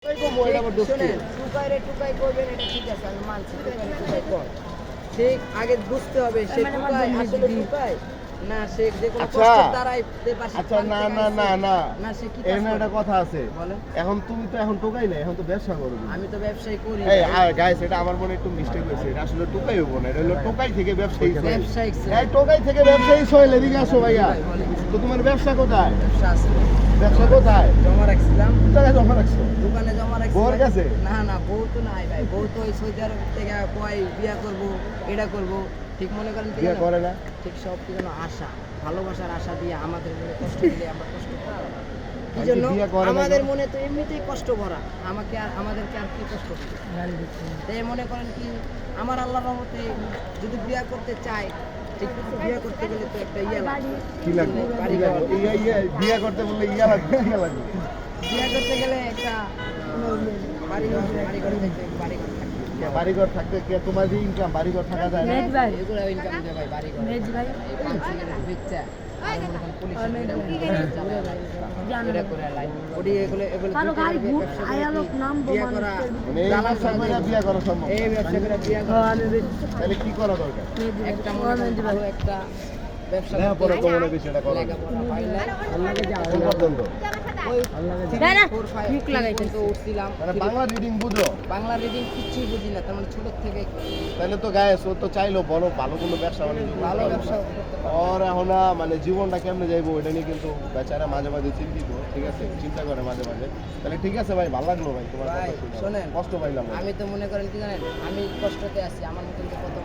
টুকাই করবেন এটা ঠিক আছে, আমি মানছি টুকাই কর। সে আগে বুঝতে হবে সে টুকাই আসলে টুকাই না, সে যে কোনো কষ্টের দ্বারাই আচ্ছা না না না না না সে কি এখানে একটা কথা আছে। এখন তুমি তো এখন টোকাই না, এখন তো ব্যবসা করো। আমি তো ব্যবসায়ী করি। এই গাইস, এটা আমার মনে একটু মিস্টেক হয়েছে। এটা আসলে টোকাই হবো না, এটা হলো টোকাই থেকে ব্যবসায়ী। এই টোকাই থেকে ব্যবসায়ী সইলে এদিকে আসো ভাইয়া। তো তোমার ব্যবসা কোথায়? ব্যবসা আছে। ব্যবসা কোথায়? জমা রাখছিলাম। কোথায় জমা রাখছো? দোকানে জমা রাখছি। বউর কাছে? না না, বউ তো নাই ভাই। বউ তো ওই সৌদি আরব থেকে কয় বিয়া করব, এটা করব। ঠিক মনে করেন কি বিয়া করে না? ঠিক সব কি যেন আশা, ভালোবাসার আশা দিয়ে আমাদের মনে কষ্ট দিলে আমরা কষ্ট পাই। এই জন্য আমাদের মনে তো এমনিতেই কষ্ট ভরা, আমাদেরকে আর কি কষ্ট দিবে? তাই মনে করেন কি আমার আল্লাহর রহমতে যদি বিয়া করতে চাই, ঠিক বিয়া করতে গেলে তো একটা লাগবে। কি লাগবে? বিয়া করতে বললে লাগবে। বিয়া করতে গেলে একটা বাড়িঘর থাকতে কি তোমার যে ইনকাম বাড়িঘর থাকা যায় না? এগুলো ইনকাম দেয় ভাই, বাড়িঘর এই পাঁচশো বেচা কি করা দরকার? একটা ব্যবসা বাংলা রিডিং বুঝো? বাংলা রিডিং কিচ্ছুই বুঝি না, তার মানে ছোট থেকে। তাহলে তো গায়েস ও তো চাইলো বড় ভালো কোনো ব্যবসা ভালো ব্যবসা ওর এখন মানে জীবনটা কেমনে যাইবো এটা নিয়ে কিন্তু বেচারা মাঝে মাঝে চিন্তিত। ঠিক আছে, চিন্তা করে মাঝে মাঝে। তাহলে ঠিক আছে ভাই, ভালো লাগলো ভাই তোমার কথা শুনে। শোনেন, কষ্ট পাইলাম। আমি তো মনে করেন কি জানেন, আমি কষ্টতে আছি, আমার মতন তো কত